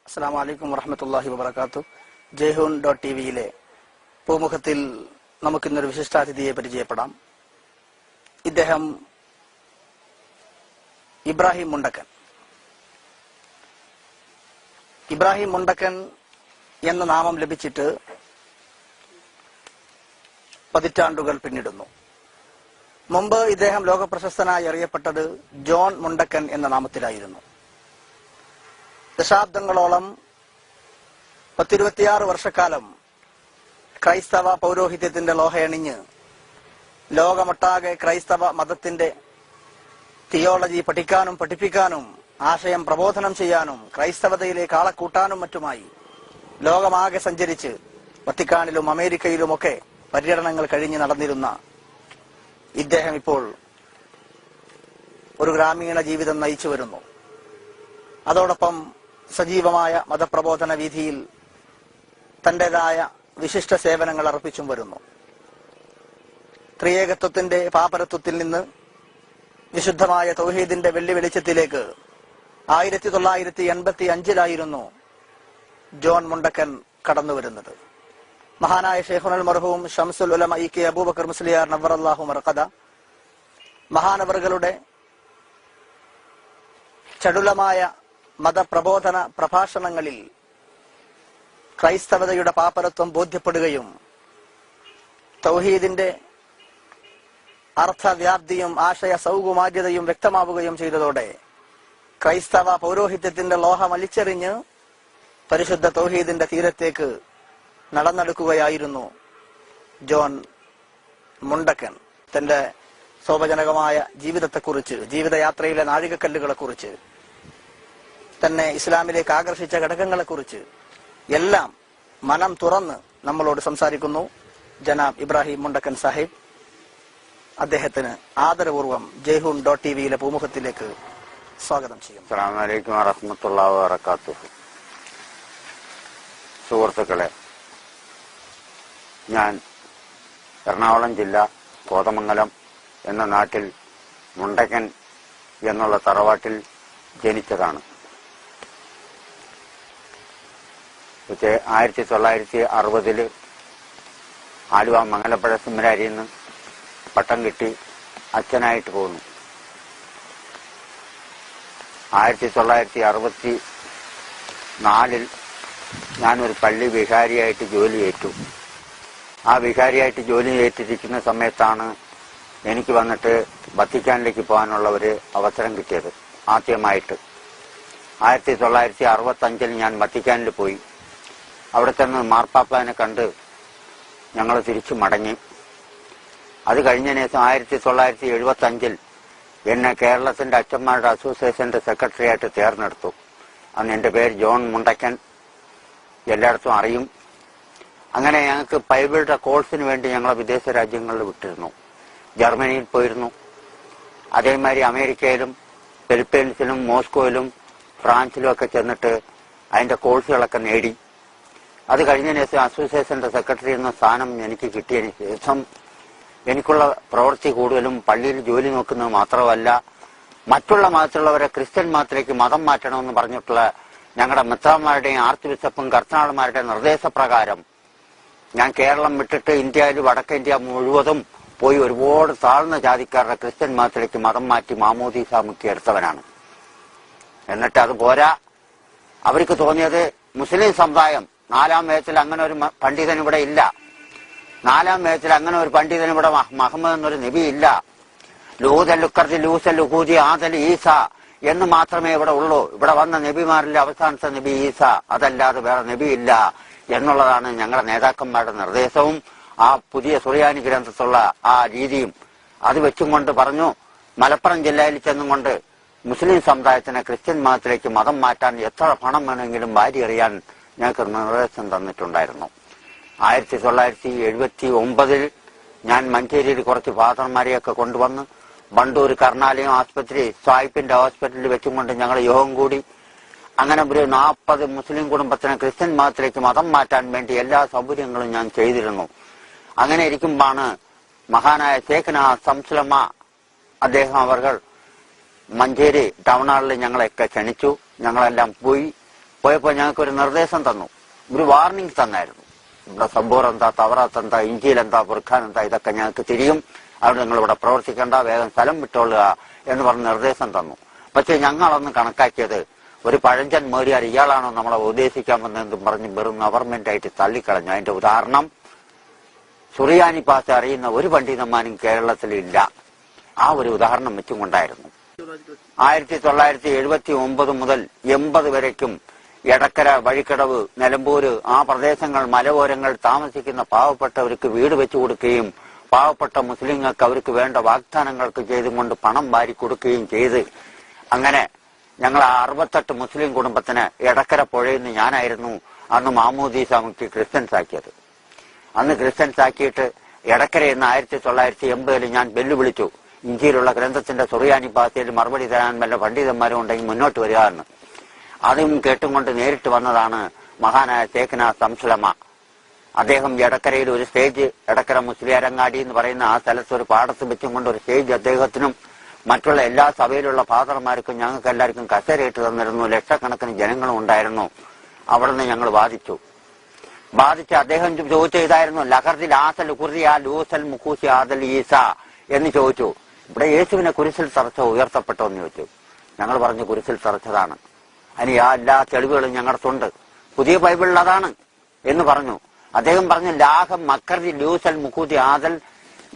അസ്സലാമു അലൈക്കും വറഹ്മത്തുള്ളാഹി വബറകാതുഹു. jehun.tv-യിലെ പൂമുഖത്തിൽ നമുക്കിന്നൊരു വിശിഷ്ടാതിഥിയെ പരിചയപ്പെടാം. ഇദ്ദേഹം ഇബ്രാഹിം മുണ്ടക്കൻ. ഇബ്രാഹിം മുണ്ടക്കൻ എന്ന നാമം ലഭിച്ചിട്ട് പതിറ്റാണ്ടുകൾ പിന്നിടുന്നു. മുമ്പ് ഇദ്ദേഹം ലോകപ്രശസ്തനായി അറിയപ്പെട്ടത് ജോൺ മുണ്ടക്കൻ എന്ന നാമത്തിലായിരുന്നു. ദശാബ്ദങ്ങളോളം 26 വർഷക്കാലം ക്രൈസ്തവ പൗരോഹിത്യത്തിന്റെ ലോഹയണിഞ്ഞ് ലോകമൊട്ടാകെ ക്രൈസ്തവ മതത്തിന്റെ തിയോളജി പഠിക്കാനും പഠിപ്പിക്കാനും ആശയം പ്രബോധനം ചെയ്യാനും ക്രൈസ്തവതയിലേക്ക് ആളെ കൂട്ടാനും മറ്റുമായി ലോകമാകെ സഞ്ചരിച്ച് വത്തിക്കാനിലും അമേരിക്കയിലുമൊക്കെ പര്യടനങ്ങൾ കഴിഞ്ഞ് നടന്നിരുന്ന ഇദ്ദേഹം ഇപ്പോൾ ഒരു ഗ്രാമീണ ജീവിതം നയിച്ചു വരുന്നു. അതോടൊപ്പം സജീവമായ മതപ്രബോധന വീഥിയിൽ തന്റേതായ വിശിഷ്ട സേവനങ്ങൾ അർപ്പിച്ചും വരുന്നു. ത്രിയേകത്വത്തിന്റെ പാപരത്വത്തിൽ നിന്ന് വിശുദ്ധമായ തൗഹീദിന്റെ വെള്ളി വെളിച്ചത്തിലേക്ക് 1985-ലായിരുന്നു ജോൺ മുണ്ടക്കൻ കടന്നുവരുന്നത്. മഹാനായ ശൈഖുൽ മർഹൂം ശംസുൽ ഉലമ ഇ.കെ. അബൂബക്കർ മുസ്ലിയാർ നവ്വറല്ലാഹു മർഖദ മഹാനവറുകളുടെ ചടുലമായ മതപ്രബോധന പ്രഭാഷണങ്ങളിൽ ക്രൈസ്തവതയുടെ പാപ്പരത്വം ബോധ്യപ്പെടുകയും തൗഹീദിന്റെ അർത്ഥവ്യാപ്തിയും ആശയ സൗകുമാര്യതയും വ്യക്തമാവുകയും ചെയ്തതോടെ ക്രൈസ്തവ പൗരോഹിത്യത്തിന്റെ ലോഹം വലിച്ചെറിഞ്ഞ് പരിശുദ്ധ തൗഹീദിന്റെ തീരത്തേക്ക് നടന്നെടുക്കുകയായിരുന്നു ജോൺ മുണ്ടക്കൻ. തന്റെ ശോഭജനകമായ ജീവിതത്തെക്കുറിച്ച്, ജീവിതയാത്രയിലെ നാഴികക്കല്ലുകളെക്കുറിച്ച്, തന്നെ ഇസ്ലാമിലേക്ക് ആകർഷിച്ച ഘടകങ്ങളെക്കുറിച്ച് എല്ലാം മനം തുറന്ന് നമ്മളോട് സംസാരിക്കുന്നു ജനാബ് ഇബ്രാഹിം മുണ്ടക്കൻ സാഹിബ്. അദ്ദേഹത്തിന് ആദരപൂർവ്വം jehun.tv-യിലെ പൂമുഖത്തിലേക്ക് സ്വാഗതം ചെയ്യും. അസ്സലാമു അലൈക്കും വറഹ്മത്തുള്ളാഹി വബറകാതുഹു. സുഹൃത്തുക്കളെ, ഞാൻ എറണാകുളം ജില്ല കോതമംഗലം എന്ന നാട്ടിൽ മുണ്ടക്കൻ എന്നുള്ള തറവാട്ടിൽ ജനിച്ചതാണ്. 1960 ആലുവ മംഗലപ്പുഴ സെമിനാരിയിൽ നിന്ന് പട്ടം കിട്ടി അച്ഛനായിട്ട് പോന്നു. 1964 ഞാനൊരു പള്ളി വികാരിയായിട്ട് ജോലിയേറ്റു. ആ വികാരിയായിട്ട് ജോലി ഏറ്റിരിക്കുന്ന സമയത്താണ് എനിക്ക് വന്നിട്ട് വത്തിക്കാനിലേക്ക് പോകാനുള്ള ഒരു അവസരം കിട്ടിയത്. ആദ്യമായിട്ട് 1965 ഞാൻ വത്തിക്കാനിൽ പോയി. അവിടെ ചെന്ന് മാർപ്പാപ്പാനെ കണ്ട് ഞങ്ങൾ തിരിച്ചു മടങ്ങി. അത് കഴിഞ്ഞതിന് ശേഷം 1975 എന്നെ കേരളത്തിന്റെ അച്ഛന്മാരുടെ അസോസിയേഷന്റെ സെക്രട്ടറിയായിട്ട് തിരഞ്ഞെടുത്തു. അന്ന് എന്റെ പേര് ജോൺ മുണ്ടക്കൻ, എല്ലായിടത്തും അറിയും. അങ്ങനെ ഞങ്ങൾക്ക് ബൈബിളുടെ കോഴ്സിന് വേണ്ടി ഞങ്ങളെ വിദേശ രാജ്യങ്ങളിൽ വിട്ടിരുന്നു. ജർമ്മനിയിൽ പോയിരുന്നു, അതേമാതിരി അമേരിക്കയിലും ഫിലിപ്പീൻസിലും മോസ്കോയിലും ഫ്രാൻസിലും ഒക്കെ ചെന്നിട്ട് അതിന്റെ കോഴ്സുകളൊക്കെ നേടി. അത് കഴിഞ്ഞതിന് ശേഷം അസോസിയേഷന്റെ സെക്രട്ടറി എന്ന സ്ഥാനം എനിക്ക് കിട്ടിയതിന് ശേഷം എനിക്കുള്ള പ്രവൃത്തി കൂടുതലും പള്ളിയിൽ ജോലി നോക്കുന്നത് മാത്രമല്ല, മറ്റുള്ള മതത്തിലുള്ളവരെ ക്രിസ്ത്യൻ മതത്തിലേക്ക് മതം മാറ്റണമെന്ന് പറഞ്ഞിട്ടുള്ള ഞങ്ങളുടെ മിത്രന്മാരുടെയും ആർച്ച് ബിഷപ്പും കർദിനാൾമാരുടെയും നിർദ്ദേശപ്രകാരം ഞാൻ കേരളം വിട്ടിട്ട് ഇന്ത്യയിൽ വടക്കേ ഇന്ത്യ മുഴുവതും പോയി ഒരുപാട് താഴ്ന്ന ജാതിക്കാരുടെ ക്രിസ്ത്യൻ മതത്തിലേക്ക് മതം മാറ്റി മാമോദീസ മുക്കി എടുത്തവനാണ്. എന്നിട്ട് അത് പോരാ, അവർക്ക് തോന്നിയത് മുസ്ലിം സമുദായം 4-ാം വേദത്തിൽ അങ്ങനെ ഒരു പണ്ഡിതൻ ഇവിടെ ഇല്ല, 4-ാം വേദത്തിൽ അങ്ങനെ ഒരു പണ്ഡിതൻ ഇവിടെ മുഹമ്മദ് എന്നൊരു നബി ഇല്ല, ലൂതലുക്കർജി ലൂസലുഹൂദി ആദൽ ഈസ എന്ന് മാത്രമേ ഇവിടെ ഉള്ളൂ, ഇവിടെ വന്ന നബിമാരിലെ അവസാനത്തെ നബി ഈസ, അതല്ലാതെ വേറെ നബി ഇല്ല എന്നുള്ളതാണ് ഞങ്ങളുടെ നേതാക്കന്മാരുടെ നിർദ്ദേശവും ആ പുതിയ സുറിയാനി ഗ്രന്ഥത്തുള്ള ആ രീതിയും. അത് വെച്ചും കൊണ്ട് പറഞ്ഞു, മലപ്പുറം ജില്ലയിൽ ചെന്നും കൊണ്ട് മുസ്ലിം സമുദായത്തിനെ ക്രിസ്ത്യൻ മതത്തിലേക്ക് മതം മാറ്റാൻ എത്ര പണം വേണമെങ്കിലും വാരി എറിയാൻ ഞങ്ങൾക്ക് നിർദ്ദേശം തന്നിട്ടുണ്ടായിരുന്നു. 1979 ഞാൻ മഞ്ചേരിയിൽ കുറച്ച് ഫാദർമാരെയൊക്കെ കൊണ്ടുവന്ന് ബണ്ടൂർ കർണാലയം ആസ്പത്രി സായിപ്പിന്റെ ഹോസ്പിറ്റലിൽ വെച്ചും കൊണ്ട് ഞങ്ങൾ യോഗം കൂടി. അങ്ങനെ ഒരു 40 മുസ്ലിം കുടുംബത്തിനെ ക്രിസ്ത്യൻ മതത്തിലേക്ക് മതം മാറ്റാൻ വേണ്ടി എല്ലാ സൗകര്യങ്ങളും ഞാൻ ചെയ്തിരുന്നു. അങ്ങനെ ഇരിക്കുമ്പോഴാണ് മഹാനായ ശേഖന സംസ്ലമ അദ്ദേഹം അവർ മഞ്ചേരി ടൗൺ ഹാളിൽ ഞങ്ങളെയൊക്കെ ക്ഷണിച്ചു. ഞങ്ങളെല്ലാം പോയി. പോയപ്പോൾ ഞങ്ങൾക്കൊരു നിർദ്ദേശം തന്നു, ഒരു വാർണിംഗ് തന്നായിരുന്നു. ഇവിടെ സബൂർ എന്താ, തവറാത്ത് എന്താ, ഇഞ്ചിയിൽ എന്താ, ഖുർആൻ എന്താ, ഇതൊക്കെ ഞങ്ങൾക്ക് തിരിയും, അവിടെ നിങ്ങൾ ഇവിടെ പ്രവർത്തിക്കേണ്ട, വേഗം സ്ഥലം വിട്ടോളുക എന്ന് പറഞ്ഞ് നിർദ്ദേശം തന്നു. പക്ഷെ ഞങ്ങളൊന്ന് കണക്കാക്കിയത്, ഒരു പഴഞ്ചൻ മേടിയാർ ഇയാളാണോ നമ്മളെ ഉദ്ദേശിക്കാൻ വന്നതെന്നും പറഞ്ഞ് വെറും ഗവൺമെന്റ് ആയിട്ട് തള്ളിക്കളഞ്ഞു. അതിന്റെ ഉദാഹരണം, സുറിയാനി ഭാഷ അറിയുന്ന ഒരു പണ്ഡിതന്മാരും കേരളത്തിലില്ല. ആ ഒരു ഉദാഹരണം വെച്ചും കൊണ്ടായിരുന്നു 1979 മുതൽ 80 വരയ്ക്കും എടക്കര, വഴിക്കടവ്, നിലമ്പൂര് ആ പ്രദേശങ്ങൾ, മലയോരങ്ങൾ താമസിക്കുന്ന പാവപ്പെട്ടവർക്ക് വീട് വെച്ചു കൊടുക്കുകയും പാവപ്പെട്ട മുസ്ലിങ്ങൾക്ക് അവർക്ക് വേണ്ട വാഗ്ദാനങ്ങൾക്ക് ചെയ്തുകൊണ്ട് പണം വാരി കൊടുക്കുകയും ചെയ്ത്, അങ്ങനെ ഞങ്ങൾ 68 മുസ്ലിം കുടുംബത്തിന് എടക്കര പുഴയിൽ നിന്ന് ഞാനായിരുന്നു അന്ന് മാമൂദീസ മുക്കി ക്രിസ്ത്യൻസ് ആക്കിയത്. അന്ന് ക്രിസ്ത്യൻസ് ആക്കിയിട്ട് എടക്കരയെന്ന് 1980 ഞാൻ വെല്ലുവിളിച്ചു, ഇഞ്ചിയിലുള്ള ഗ്രന്ഥത്തിന്റെ സുറിയാനി ഭാഷയിൽ മറുപടി തരാൻ വല്ല പണ്ഡിതന്മാരും ഉണ്ടെങ്കിൽ മുന്നോട്ട് വരിക എന്ന്. അതും കേട്ടുകൊണ്ട് നേരിട്ട് വന്നതാണ് മഹാനായ ശേഖന സംസുലമ. അദ്ദേഹം എടക്കരയിൽ ഒരു സ്റ്റേജ്, എടക്കര മുസ്ലിയാരങ്ങാടി എന്ന് പറയുന്ന ആ സ്ഥലത്ത് ഒരു പാടത്ത് വെച്ചും കൊണ്ട് ഒരു സ്റ്റേജ് അദ്ദേഹത്തിനും മറ്റുള്ള എല്ലാ സഭയിലുള്ള ഫാദർമാർക്കും ഞങ്ങൾക്ക് എല്ലാവർക്കും കസേരയിട്ട് തന്നിരുന്നു. ലക്ഷക്കണക്കിന് ജനങ്ങളും ഉണ്ടായിരുന്നു. അവിടുന്ന് ഞങ്ങൾ ബാധിച്ച് അദ്ദേഹം ചോദിച്ച ഇതായിരുന്നു, ലഹർദിൽ ആസൽ കുറിയ ലൂസൽ മുഖൂസി ആദൽ ഈസ എന്ന് ചോദിച്ചു. ഇവിടെ യേശുവിനെ കുരിശിൽ തറച്ചോ, ഉയർത്തപ്പെട്ടോ എന്ന് ചോദിച്ചു. ഞങ്ങൾ പറഞ്ഞു കുരിശിൽ തറച്ചതാണ്, അതിന് എല്ലാ തെളിവുകളും ഞങ്ങൾക്കുണ്ട്, പുതിയ ബൈബിളിൽ അതാണ് എന്ന് പറഞ്ഞു. അദ്ദേഹം പറഞ്ഞു, ലാഹം മക്കർദി ലൂസൽ മുഖൂതി ആദൽ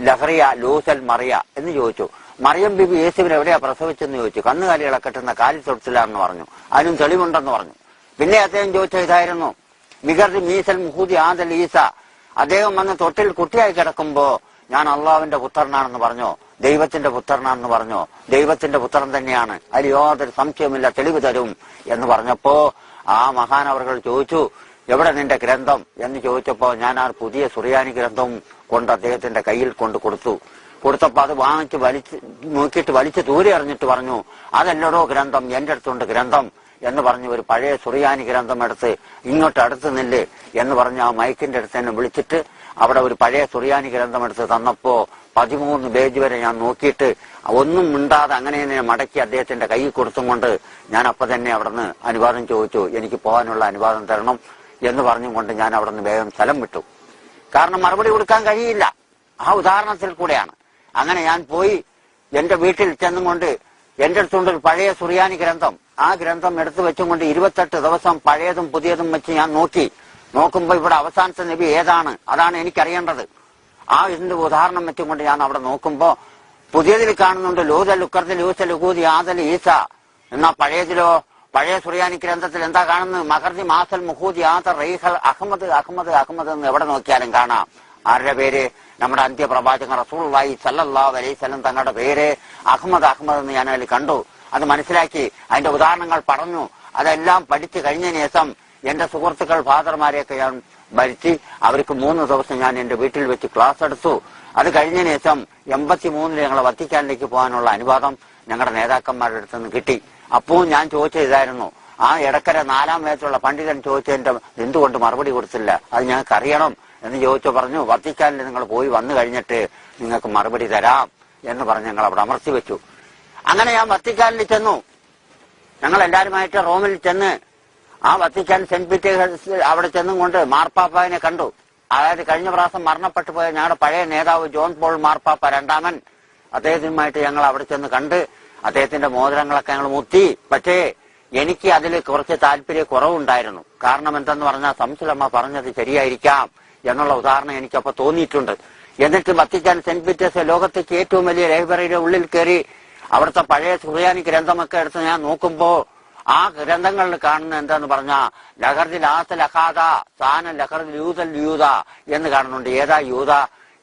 ലഹറിയ ലൂസൽ മറിയ എന്ന് ചോദിച്ചു. മറിയം ബിബി യേശുവിനെ എവിടെയാ പ്രസവിച്ചെന്ന് ചോദിച്ചു. കന്നുകാലികളെ കെട്ടുന്ന കാലി തൊട്ടിലാണെന്ന് പറഞ്ഞു. അതിനും തെളിവുണ്ടെന്ന് പറഞ്ഞു. പിന്നെ അദ്ദേഹം ചോദിച്ച ഇതായിരുന്നു, മിഗർദി മീസൽ മുഹൂദി ആദൽ ഈസ, അദ്ദേഹം വന്ന് തൊട്ടിൽ കുട്ടിയായി കിടക്കുമ്പോ ഞാൻ അള്ളാഹുവിന്റെ പുത്രനാണെന്ന് പറഞ്ഞോ, ദൈവത്തിന്റെ പുത്രനാണെന്ന് പറഞ്ഞോ, ദൈവത്തിന്റെ പുത്രൻ തന്നെയാണ്, അതിൽ യാതൊരു സംശയമില്ല, തെളിവ് തരും എന്ന് പറഞ്ഞപ്പോ ആ മഹാനവറുകൾ ചോദിച്ചു, എവിടെ നിന്റെ ഗ്രന്ഥം എന്ന് ചോദിച്ചപ്പോ ഞാൻ ആ പുതിയ സുറിയാനി ഗ്രന്ഥവും കൊണ്ട് അദ്ദേഹത്തിന്റെ കയ്യിൽ കൊടുത്തപ്പോ അത് വാങ്ങിച്ച് നോക്കിയിട്ട് വലിച്ചു ദൂരെ എറിഞ്ഞിട്ട് പറഞ്ഞു, അതല്ലടോ ഗ്രന്ഥം, എന്റെ അടുത്തുണ്ട് ഗ്രന്ഥം എന്ന് പറഞ്ഞു ഒരു പഴയ സുറിയാനി ഗ്രന്ഥം എടുത്ത് ഇങ്ങോട്ട് അടുത്ത് നില്ല് എന്ന് പറഞ്ഞ് ആ മൈക്കിന്റെ അടുത്ത് തന്നെ വിളിച്ചിട്ട് അവിടെ ഒരു പഴയ സുറിയാനി ഗ്രന്ഥം എടുത്ത് തന്നപ്പോ 13 പേജ് വരെ ഞാൻ നോക്കിയിട്ട് ഒന്നും മിണ്ടാതെ അങ്ങനെ തന്നെ മടക്കി അദ്ദേഹത്തിന്റെ കയ്യിൽ കൊടുത്തും കൊണ്ട് ഞാൻ അപ്പൊ തന്നെ അവിടുന്ന് അനുവാദം ചോദിച്ചു, എനിക്ക് പോകാനുള്ള അനുവാദം തരണം എന്ന് പറഞ്ഞുകൊണ്ട് ഞാൻ അവിടുന്ന് വേഗം സ്ഥലം വിട്ടു. കാരണം മറുപടി കൊടുക്കാൻ കഴിയില്ല. ആ ഉദാഹരണത്തിൽ കൂടെയാണ്. അങ്ങനെ ഞാൻ പോയി എന്റെ വീട്ടിൽ ചെന്നും കൊണ്ട് എന്റെ അടുത്തുകൊണ്ട് ഒരു പഴയ സുറിയാനി ഗ്രന്ഥം, ആ ഗ്രന്ഥം എടുത്തു വെച്ചും കൊണ്ട് 28 ദിവസം പഴയതും പുതിയതും വെച്ച് ഞാൻ നോക്കുമ്പോ ഇവിടെ അവസാനത്തെ നബി ഏതാണ്, അതാണ് എനിക്കറിയേണ്ടത്. ആ ഇതിന്റെ ഉദാഹരണം വെച്ചും കൊണ്ട് ഞാൻ അവിടെ നോക്കുമ്പോ പുതിയതിൽ കാണുന്നുണ്ട് ലൂദൽ ഉക്കർദ് ലൂസൽ ഉഖൂദി ആദൽ ഈസ, എന്നാ പഴയതിലോ, പഴയ സുറിയാനി ഗ്രന്ഥത്തിൽ എന്താ കാണുന്നത്, മഹർദി മാസൽ മുഹൂദി ആദർ റൈഹൽ അഹമ്മദ് അഹമ്മദ് അഹമ്മദ് എന്ന് എവിടെ നോക്കിയാലും കാണാം. ആരുടെ പേര്? നമ്മുടെ അന്ത്യപ്രവാചകൻ റസൂലുള്ളാഹി സ്വല്ലല്ലാഹു അലൈഹി വസല്ലം തങ്ങളുടെ പേര് അഹമ്മദ് അഹമ്മദ് എന്ന് ഞാൻ അതിൽ കണ്ടു. അത് മനസ്സിലാക്കി അതിന്റെ ഉദാഹരണങ്ങൾ പറഞ്ഞു. അതെല്ലാം പഠിച്ചു കഴിഞ്ഞതിന് ശേഷം എന്റെ സുഹൃത്തുക്കൾ ഫാദർമാരെയൊക്കെ ഞാൻ ഭരിച്ച് അവർക്ക് 3 ദിവസം ഞാൻ എന്റെ വീട്ടിൽ വെച്ച് ക്ലാസ് എടുത്തു. അത് കഴിഞ്ഞതിന് ശേഷം 83 ഞങ്ങളെ വത്തിക്കാനിലേക്ക് പോകാനുള്ള അനുവാദം ഞങ്ങളുടെ നേതാക്കന്മാരുടെ അടുത്ത് നിന്ന് കിട്ടി. അപ്പവും ഞാൻ ചോദിച്ചത് ഇതായിരുന്നു, ആ എടക്കര 4ാം വയസ്സുള്ള പണ്ഡിതൻ ചോദിച്ചതിന്റെ എന്തുകൊണ്ട് മറുപടി കൊടുത്തില്ല, അത് ഞങ്ങൾക്ക് അറിയണം എന്ന് ചോദിച്ചു. പറഞ്ഞു, വത്തിക്കാനിൽ നിങ്ങൾ പോയി വന്നു കഴിഞ്ഞിട്ട് നിങ്ങൾക്ക് മറുപടി തരാം എന്ന് പറഞ്ഞ് ഞങ്ങൾ അവിടെ അമർത്തി വെച്ചു. അങ്ങനെ ഞാൻ വത്തിക്കാനിൽ ചെന്നു. ഞങ്ങൾ എല്ലാവരുമായിട്ട് റോമിൽ ചെന്ന് ആ വത്തിക്കാൻ സെന്റ് പീറ്റേഴ്സ് അവിടെ ചെന്നും കൊണ്ട് മാർപ്പാപ്പാവിനെ കണ്ടു. അതായത് കഴിഞ്ഞ പ്രാവശ്യം മരണപ്പെട്ടു പോയ ഞങ്ങളുടെ പഴയ നേതാവ് ജോൺ പോൾ മാർപ്പാപ്പ 2ാമൻ, അദ്ദേഹത്തിനുമായിട്ട് ഞങ്ങൾ അവിടെ ചെന്ന് കണ്ട് അദ്ദേഹത്തിന്റെ മോതിരങ്ങളൊക്കെ ഞങ്ങൾ മുത്തി. പക്ഷേ എനിക്ക് അതിൽ കുറച്ച് താല്പര്യക്കുറവുണ്ടായിരുന്നു. കാരണം എന്തെന്ന് പറഞ്ഞാൽ സംസുലമ്മ പറഞ്ഞത് ശരിയായിരിക്കാം എന്നുള്ള ഉദാഹരണം എനിക്കപ്പോ തോന്നിയിട്ടുണ്ട്. എന്നിട്ട് വത്തിക്കാൻ സെന്റ് പീറ്റേഴ്സ് ലോകത്തേക്ക് ഏറ്റവും വലിയ ലൈബ്രറിയുടെ ഉള്ളിൽ കയറി അവിടുത്തെ പഴയ സുറിയാനി ഗ്രന്ഥമൊക്കെ എടുത്ത് ഞാൻ നോക്കുമ്പോ ആ ഗ്രന്ഥങ്ങളിൽ കാണുന്ന എന്താന്ന് പറഞ്ഞാ ലഹർദിൽ ആസൽ അഖാദ സാന ലഹർദിൽ യൂദൽ യൂദ എന്ന് കാണുന്നുണ്ട്. ഏതാ യൂദ?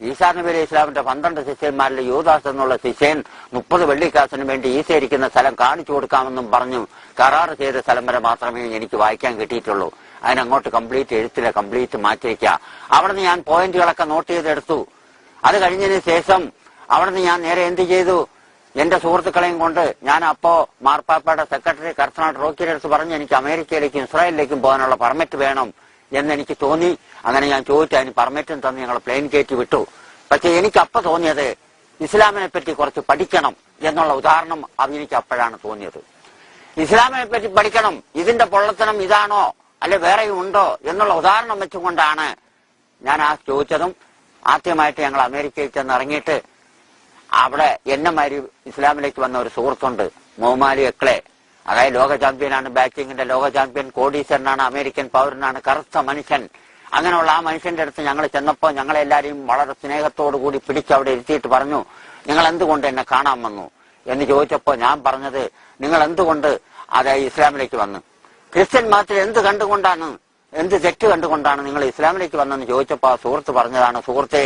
ഈസാ നബി അലൈഹി ഇസ്ലാമിന്റെ 12 ശിഷ്യന്മാരിൽ യൂദാസ് എന്നുള്ള ശിഷ്യൻ 30 വെള്ളിക്കാശിന് വേണ്ടി ഈസ ഇരിക്കുന്ന സ്ഥലം കാണിച്ചു കൊടുക്കാമെന്നും പറഞ്ഞു കരാറ് ചെയ്ത സ്ഥലം വരെ മാത്രമേ എനിക്ക് വായിക്കാൻ കിട്ടിയിട്ടുള്ളൂ. അതിനങ്ങോട്ട് കംപ്ലീറ്റ് മാറ്റിവെക്കുക. അവിടുന്ന് ഞാൻ പോയിന്റുകളൊക്കെ നോട്ട് ചെയ്തെടുത്തു. അത് കഴിഞ്ഞതിന് ശേഷം അവിടുന്ന് ഞാൻ നേരെ എന്ത് ചെയ്തു, എന്റെ സുഹൃത്തുക്കളെയും കൊണ്ട് ഞാൻ അപ്പോ മാർപ്പാപ്പയുടെ സെക്രട്ടറി കർത്തനാട് റോക്കിയുടെ അടുത്ത് പറഞ്ഞു, എനിക്ക് അമേരിക്കയിലേക്കും ഇസ്രായേലിലേക്കും പോകാനുള്ള പെർമിറ്റ് വേണം എന്നെനിക്ക് തോന്നി. അങ്ങനെ ഞാൻ ചോദിച്ചു, അതിന് പെർമിറ്റും തന്ന് ഞങ്ങൾ പ്ലെയിൻ കയറ്റി വിട്ടു. പക്ഷെ എനിക്ക് അപ്പൊ തോന്നിയത് ഇസ്ലാമിനെ പറ്റി കുറച്ച് പഠിക്കണം എന്നുള്ള ഉദാഹരണം അത് എനിക്ക് അപ്പോഴാണ് തോന്നിയത്. ഇസ്ലാമിനെ പറ്റി പഠിക്കണം. ഇതിന്റെ പൊള്ളത്തനം ഇതാണോ അല്ലെ വേറെയും ഉണ്ടോ എന്നുള്ള ഉദാഹരണം വെച്ചുകൊണ്ടാണ് ഞാൻ ആ ചോദിച്ചതും. ആദ്യമായിട്ട് ഞങ്ങൾ അമേരിക്കയിൽ ചെന്ന് ഇറങ്ങിയിട്ട് അവിടെ എന്നമാതിരി ഇസ്ലാമിലേക്ക് വന്ന ഒരു സുഹൃത്തുണ്ട്, മൊഹ്മാലി എക്ലെ. അതായത് ലോക ചാമ്പ്യനാണ്, ബാറ്റിങ്ങിന്റെ ലോക ചാമ്പ്യൻ, കോടീശ്വരനാണ്, അമേരിക്കൻ പൗരനാണ്, കറുത്ത മനുഷ്യൻ. അങ്ങനെയുള്ള ആ മനുഷ്യന്റെ അടുത്ത് ഞങ്ങൾ ചെന്നപ്പോൾ ഞങ്ങളെല്ലാരെയും വളരെ സ്നേഹത്തോടു കൂടി പിടിച്ച് അവിടെ ഇരുത്തിയിട്ട് പറഞ്ഞു, നിങ്ങൾ എന്തുകൊണ്ട് എന്നെ കാണാൻ വന്നു എന്ന് ചോദിച്ചപ്പോൾ ഞാൻ പറഞ്ഞത്, നിങ്ങൾ എന്തുകൊണ്ട് അതായത് ഇസ്ലാമിലേക്ക് വന്നു, ക്രിസ്ത്യൻ മതത്തിൽ എന്ത് തെറ്റ് കണ്ടുകൊണ്ടാണ് നിങ്ങൾ ഇസ്ലാമിലേക്ക് വന്നെന്ന് ചോദിച്ചപ്പോൾ ആ സുഹൃത്ത് പറഞ്ഞതാണ്, സുഹൃത്തെ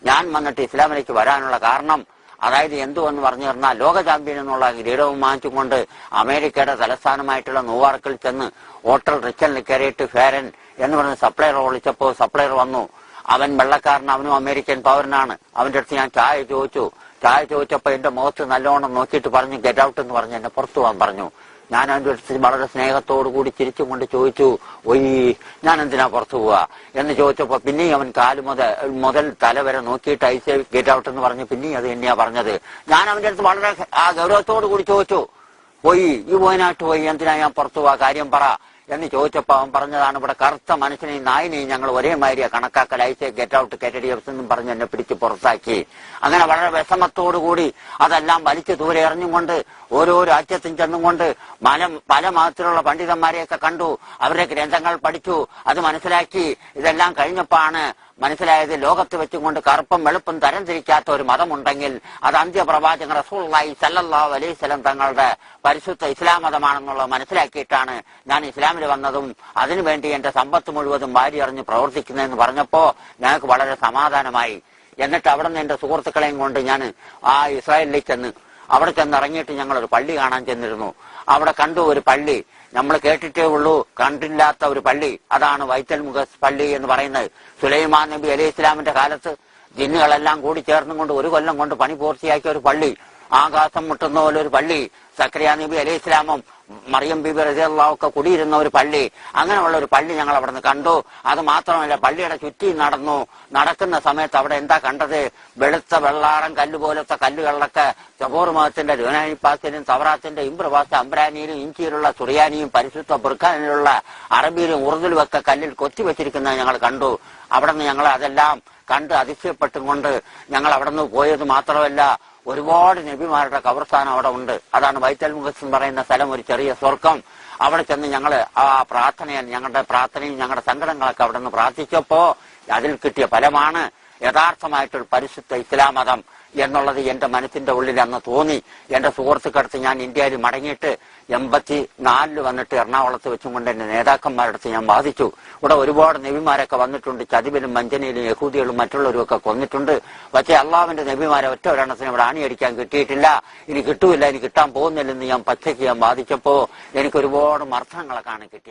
ഞാൻ വന്നിട്ട് ഇസ്ലാമിലേക്ക് വരാനുള്ള കാരണം അതായത് എന്തുവെന്ന് പറഞ്ഞു തന്നാൽ, ലോക ചാമ്പ്യൻ എന്നുള്ള കിരീടവും വാങ്ങിച്ചുകൊണ്ട് അമേരിക്കയുടെ തലസ്ഥാനമായിട്ടുള്ള ന്യൂയോർക്കിൽ ചെന്ന് ഹോട്ടൽ റിച്ചലിൽ കയറിയിട്ട് ഫേരൻ എന്ന് പറഞ്ഞ് സപ്ലയർ വിളിച്ചപ്പോൾ സപ്ലയർ വന്നു. അവൻ വെള്ളക്കാരൻ, അവനും അമേരിക്കൻ പൗരനാണ്. അവന്റെ അടുത്ത് ഞാൻ ചായ ചോദിച്ചപ്പോൾ എന്റെ മുഖത്ത് നല്ലോണം നോക്കിയിട്ട് പറഞ്ഞു ഗെറ്റ് ഔട്ട് എന്ന് പറഞ്ഞ് എന്നെ പുറത്തു പോകാൻ പറഞ്ഞു. ഞാൻ അവന്റെ അടുത്ത് വളരെ സ്നേഹത്തോടു കൂടി ചിരിച്ചും കൊണ്ട് ചോദിച്ചു, ഞാൻ എന്തിനാ പുറത്തു പോവാ എന്ന് ചോദിച്ചപ്പോ പിന്നെയും അവൻ കാല് മുതൽ തല വരെ നോക്കിയിട്ട് ഐസ് ഗെറ്റ് ഔട്ട് എന്ന് പറഞ്ഞു. പിന്നെയും അത് തന്നെയാ പറഞ്ഞത്. ഞാൻ അവന്റെ അടുത്ത് വളരെ ഗൗരവത്തോടു കൂടി ചോദിച്ചു, ഈ പോയിനായിട്ട് എന്തിനാ ഞാൻ പുറത്തു പോവാ, കാര്യം പറ എന്ന് ചോദിച്ചപ്പോ അവൻ പറഞ്ഞതാണ്, ഇവിടെ കറുത്ത മനുഷ്യനെയും നായിനെയും ഞങ്ങൾ ഒരേ മാതിരിയാ കണക്കാക്കൽ, ഐസേ ഗെറ്റ് ഔട്ട് കെറ്റഡിയപ്സ് എന്നും പറഞ്ഞ് എന്നെ പിടിച്ച് പുറത്താക്കി. അങ്ങനെ വളരെ വിഷമത്തോടുകൂടി അതെല്ലാം വലിച്ചു ദൂരെ എറിഞ്ഞുകൊണ്ട് ഓരോ രാജ്യത്തും ചെന്നുകൊണ്ട് പല മതത്തിലുള്ള പണ്ഡിതന്മാരെയൊക്കെ കണ്ടു, അവരുടെ ഗ്രന്ഥങ്ങൾ പഠിച്ചു, അത് മനസ്സിലാക്കി. ഇതെല്ലാം കഴിഞ്ഞപ്പോഴാണ് മനസ്സിലായത്, ലോകത്ത് വെച്ചുകൊണ്ട് കറുപ്പും വെളുപ്പും തരംതിരിക്കാത്ത ഒരു മതമുണ്ടെങ്കിൽ അത് അന്ത്യപ്രവാചകൻ റസൂലുള്ളാഹി സ്വല്ലല്ലാഹു അലൈഹി വസല്ലം തങ്ങളുടെ പരിശുദ്ധ ഇസ്ലാം മതമാണെന്നുള്ളത് മനസ്സിലാക്കിയിട്ടാണ് ഞാൻ ഇസ്ലാമിൽ വന്നതും അതിനുവേണ്ടി എന്റെ സമ്പത്ത് മുഴുവതും വാരി അറിഞ്ഞ് പ്രവർത്തിക്കുന്നതെന്ന് പറഞ്ഞപ്പോ ഞങ്ങൾക്ക് വളരെ സമാധാനമായി. എന്നിട്ട് അവിടെ നിന്ന് എന്റെ സുഹൃത്തുക്കളെയും കൊണ്ട് ഞാൻ ആ ഇസ്രായേലിലേക്ക് ചെന്ന് അവിടെ ചെന്നിറങ്ങിയിട്ട് ഞങ്ങളൊരു പള്ളി കാണാൻ ചെന്നിരുന്നു. അവിടെ കണ്ടു ഒരു പള്ളി, നമ്മൾ കേട്ടിട്ടേ ഉള്ളൂ, കണ്ടില്ലാത്ത ഒരു പള്ളി. അതാണ് ബൈത്തുൽ മുഖദ്ദസ് പള്ളി എന്ന് പറയുന്നത്. സുലൈമാൻ നബി അലൈഹി ഇസ്ലാമിന്റെ കാലത്ത് ജിന്നുകളെല്ലാം കൂടി ചേർന്നും കൊണ്ട് 1 കൊല്ലം കൊണ്ട് പണി പൂർത്തിയാക്കിയ ഒരു പള്ളി, ആകാശം മുട്ടുന്ന പോലെ ഒരു പള്ളി, സക്കരിയ നബി അലൈഹി ഇസ്ലാമും മറിയം ബീബി റളിയല്ലാഹു ഒക്കെ കുടിയിരുന്ന ഒരു പള്ളി. അങ്ങനെയുള്ള ഒരു പള്ളി ഞങ്ങൾ അവിടെ നിന്ന് കണ്ടു. അത് മാത്രമല്ല, പള്ളിയുടെ ചുറ്റി നടക്കുന്ന സമയത്ത് അവിടെ എന്താ കണ്ടത്, വെളുത്ത വെള്ളാറം കല്ലുപോലത്തെ കല്ലുകളിലൊക്കെ ജബൂർ മതത്തിന്റെ ലുനാനിപ്പാസിലും തവറാത്തിന്റെ ഇംബ്രവാസ അംബ്രാനിയിലും ഇഞ്ചിയിലുള്ള സുറിയാനിയും പരിശുദ്ധ ബുർഖാനിലുള്ള അറബിയിലും ഉറുദുലും ഒക്കെ കല്ലിൽ കൊത്തിവെച്ചിരിക്കുന്നത് ഞങ്ങൾ കണ്ടു. അവിടെ നിന്ന് ഞങ്ങൾ അതെല്ലാം കണ്ട് അതിശയപ്പെട്ടും കൊണ്ട് ഞങ്ങൾ അവിടെ നിന്ന് പോയത് മാത്രമല്ല, ഒരുപാട് നബിമാരുടെ ഖബർസ്ഥാനം അവിടെ ഉണ്ട്. അതാണ് ബൈത്തുൽ മുഖദ്ദസ് എന്ന് പറയുന്ന സ്ഥലം, ഒരു ചെറിയ സ്വർഗം. അവിടെ ചെന്ന് ഞങ്ങൾ ആ ഞങ്ങളുടെ പ്രാർത്ഥനയും ഞങ്ങളുടെ സങ്കടങ്ങളൊക്കെ അവിടെ നിന്ന് പ്രാർത്ഥിച്ചപ്പോ അതിൽ കിട്ടിയ ഫലമാണ് യഥാർത്ഥമായിട്ടൊരു പരിശുദ്ധ ഇസ്ലാം മതം എന്നുള്ളത് എന്റെ മനസ്സിന്റെ ഉള്ളിൽ അന്ന് തോന്നി. എന്റെ സുഹൃത്തുക്കടുത്ത് ഞാൻ ഇന്ത്യയിൽ മടങ്ങിയിട്ട് 84 വന്നിട്ട് എറണാകുളത്ത് വെച്ചും കൊണ്ട് എന്റെ നേതാക്കന്മാരുടെ അടുത്ത് ഞാൻ വാദിച്ചു. ഇവിടെ ഒരുപാട് നബിമാരൊക്കെ വന്നിട്ടുണ്ട്, ചതിവിലും വഞ്ചനയിലും യഹൂദികളും മറ്റുള്ളവരും ഒക്കെ കൊന്നിട്ടുണ്ട്. പക്ഷേ അള്ളാഹുവിന്റെ നബിമാരെ ഒറ്റ ഒരെണ്ണത്തിന് ഇവിടെ ആണിയടിക്കാൻ കിട്ടിയിട്ടില്ല, ഇനി കിട്ടൂല, ഇനി കിട്ടാൻ പോകുന്നില്ലെന്ന് ഞാൻ പച്ചയ്ക്ക് വാദിച്ചപ്പോ എനിക്ക് ഒരുപാട് മർദ്ദനങ്ങളൊക്കെ കിട്ടി.